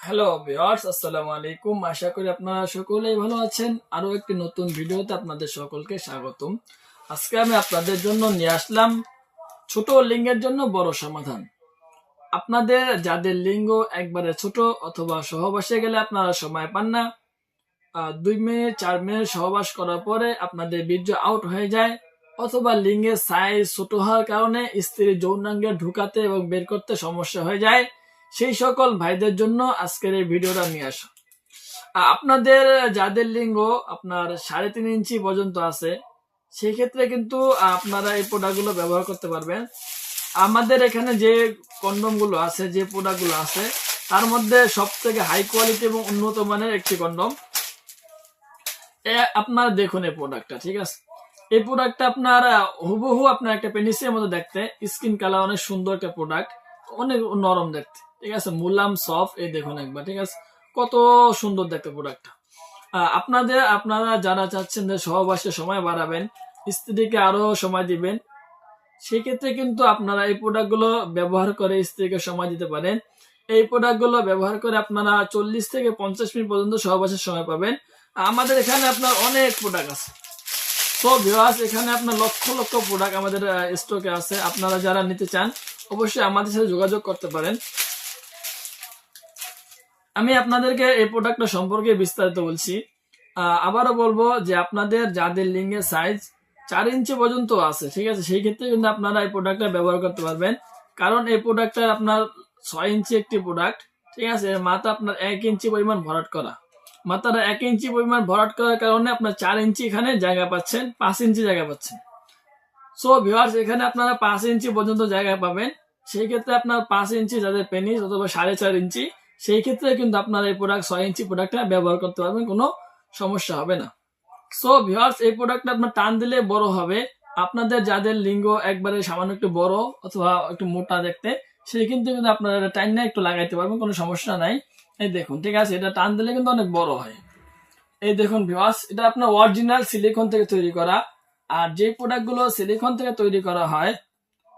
Hello viewers, আসসালামু আলাইকুম। আশা করি আপনারা সকলেই ভালো আছেন। আরো একটি নতুন ভিডিওতে আপনাদের সকলকে স্বাগতম। আজকে আমি আপনাদের জন্য নিয়ে আসলাম ছোট লিঙ্গের জন্য বড় সমাধান। আপনাদের যাদের লিঙ্গ একবারে ছোট অথবা সহবাসে গেলে আপনারা সময় পান না, 2 মিনিট 4 মিনিট সহবাস করার পরে আপনাদের বীর্য আউট হয়ে যায়, অথবা লিঙ্গের সাইজ ছোট হওয়ার কারণে স্ত্রীর যৌনাঙ্গে ঢুকাতে এবং বের করতে সমস্যা হয়ে যায়, সেই সকল ভাইদের জন্য আজকের এই ভিডিওটা নিয়ে আসা। আপনাদের যাদের লিঙ্গ আপনার 3.5 ইঞ্চি পর্যন্ত আছে, সেই ক্ষেত্রে কিন্তু আপনারা এই প্রোডাক্টগুলো ব্যবহার করতে পারবেন। আমাদের এখানে যে কন্ডম গুলো আছে, যে প্রোডাক্ট গুলো আছে, তার মধ্যে সব থেকে হাই কোয়ালিটি এবং উন্নত মানের একটি কন্ডম। আপনারা দেখুন এই প্রোডাক্টটা, ঠিক আছে? এই প্রোডাক্টটা আপনার হুবহু আপনার একটা পেনিসের মতো দেখতে, স্কিন কালার অনেক সুন্দর একটা প্রোডাক্ট, অনেক নরম দেখতে, ঠিক আছে, মুলাম সফট। এই দেখুন একবার, ঠিক আছে, কত সুন্দর দেখতে প্রোডাক্টটা। আপনারা যারা চাচ্ছেন যে সহবাসে সময় বাড়াবেন, স্ত্রীকে আরো সময় দিবেন, সেই ক্ষেত্রে কিন্তু আপনারা এই প্রোডাক্টগুলো ব্যবহার করে স্ত্রীকে সময় দিতে পারেন। এই প্রোডাক্টগুলো ব্যবহার করে আপনারা 40 থেকে 50 মিনিট পর্যন্ত সহবাসের সময় পাবেন। আমাদের এখানে আপনার অনেক প্রোডাক্ট আছে। তো ভিউয়ার্স, এখানে আপনার লক্ষ লক্ষ প্রোডাক্ট আমাদের স্টকে আছে। আপনারা যারা নিতে চান অবশ্যই আমাদের সাথে যোগাযোগ করতে পারেন। আমি আপনাদেরকে এই প্রোডাক্টটা সম্পর্কে বিস্তারিত বলছি। আবারও বলবো যে আপনাদের যাদের লিঙ্গের সাইজ 4 ইঞ্চি পর্যন্ত আছে, ঠিক আছে, সেই ক্ষেত্রে কিন্তু আপনারা এই প্রোডাক্টটা ব্যবহার করতে পারবেন। কারণ এই প্রোডাক্টটা আপনার 6 ইঞ্চি একটি প্রোডাক্ট, ঠিক আছে। এর মাথা আপনার 1 ইঞ্চি পরিমাণ ভরাট করা। মাথাটা 1 ইঞ্চি পরিমাণ ভরাট করার কারণে আপনার 4 ইঞ্চি এখানে জায়গা পাচ্ছেন, 5 ইঞ্চি জায়গা পাচ্ছেন। সো ভিউয়ার্স, এখানে আপনারা 5 ইঞ্চি পর্যন্ত জায়গা পাবেন। সেই ক্ষেত্রে আপনার 5 ইঞ্চি যাদের পেনিস অথবা 4.5 ইঞ্চি, সেই ক্ষেত্রে কিন্তু আপনারা এই প্রোডাক্ট 6 ইঞ্চি প্রোডাক্টটা ব্যবহার করতে পারবেন, কোনো সমস্যা হবে না। সো ভিউয়ার্স, এই প্রোডাক্টটা আপনার টান দিলে বড় হবে। আপনাদের যাদের লিঙ্গ একবারে সামান্য একটু বড় অথবা একটু মোটা দেখতে, সেই কিন্তু আপনারা টাইম না একটু লাগাইতে পারবেন, কোনো সমস্যা নাই। এই দেখুন, ঠিক আছে, এটা টান দিলে কিন্তু অনেক বড় হয়। এই দেখুন ভিউয়ার্স, এটা আপনার অরিজিনাল সিলিকন থেকে তৈরি করা। আর যে প্রোডাক্টগুলো সিলিকন থেকে তৈরি করা হয়,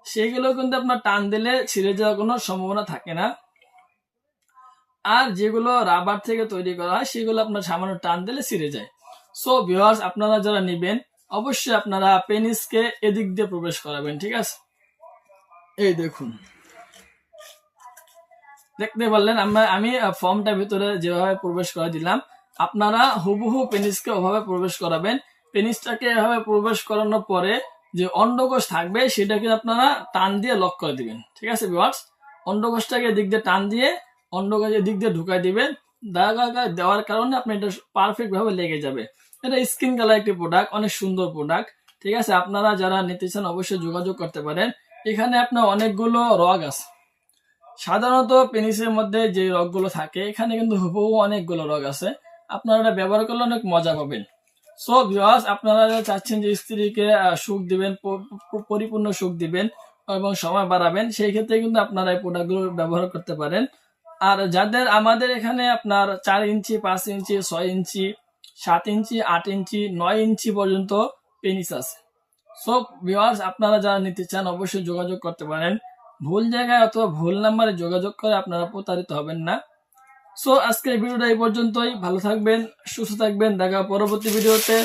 সেগুলো কিন্তু আপনার টান দিলে ছিঁড়ে যাওয়ার কোনো সম্ভাবনা থাকে না। আর যেগুলো রাবার থেকে তৈরি করা হয়, সেগুলো আপনার সামান্য টান দিলে ছিঁড়ে যায়। সো ভিউয়ার্স, আপনারা যারা নেবেন অবশ্যই আপনারা পেনিসকে এদিক দিয়ে প্রবেশ করাবেন, ঠিক আছে। এই দেখুন, দেখতে পারলেন আমি ফর্মটার ভিতরে যেভাবে প্রবেশ করে দিলাম, আপনারা হুবহু পেনিসকে ওভাবে প্রবেশ করাবেন। পেনিসটাকে এভাবে প্রবেশ করানোর পরে যে অন্ডকোষ থাকবে, সেটাকে আপনারা টান দিয়ে লক করে দিবেন, ঠিক আছে ভিউয়ার্স। অন্ডকোষটাকে দিক দিয়ে টান দিয়ে অন্ডকোষের দিক দিয়ে ঢুকাই দিবেন। দেওয়ার কারণে আপনি এটা পারফেক্ট ভাবে লেগে যাবে। এটা স্কিন কালার একটি প্রোডাক্ট, অনেক সুন্দর প্রোডাক্ট, ঠিক আছে। আপনারা যারা নিতে চান অবশ্যই যোগাযোগ করতে পারেন। এখানে আপনার অনেকগুলো রগ আছে। সাধারণত পেনিসের মধ্যে যে রগগুলো থাকে, এখানে কিন্তু হুবহু অনেকগুলো রগ আছে। আপনারা এটা ব্যবহার করলে অনেক মজা পাবেন। সো ভিউয়ার্স, আপনারা চাচ্ছেন যে স্ত্রীকে সুখ দিবেন, পরিপূর্ণ সুখ দিবেন এবং সময় বাড়াবেন, সেই ক্ষেত্রে কিন্তু আপনারা এই প্রোডাক্টগুলো ব্যবহার করতে পারেন। আর যাদের আমাদের এখানে আপনার 4 ইঞ্চি, 5 ইঞ্চি, 6 ইঞ্চি, 7 ইঞ্চি, 8 ইঞ্চি, 9 ইঞ্চি পর্যন্ত পেনিস আছে। সো ভিউয়ার্স, আপনারা যারা নিতে চান অবশ্যই যোগাযোগ করতে পারেন। ভুল জায়গায় অথবা ভুল নাম্বারে যোগাযোগ করে আপনারা প্রতারিত হবেন না। সো আজকের ভিডিওটা এই পর্যন্তই। ভালো থাকবেন, সুস্থ থাকবেন। দেখা পরবর্তী ভিডিওতে।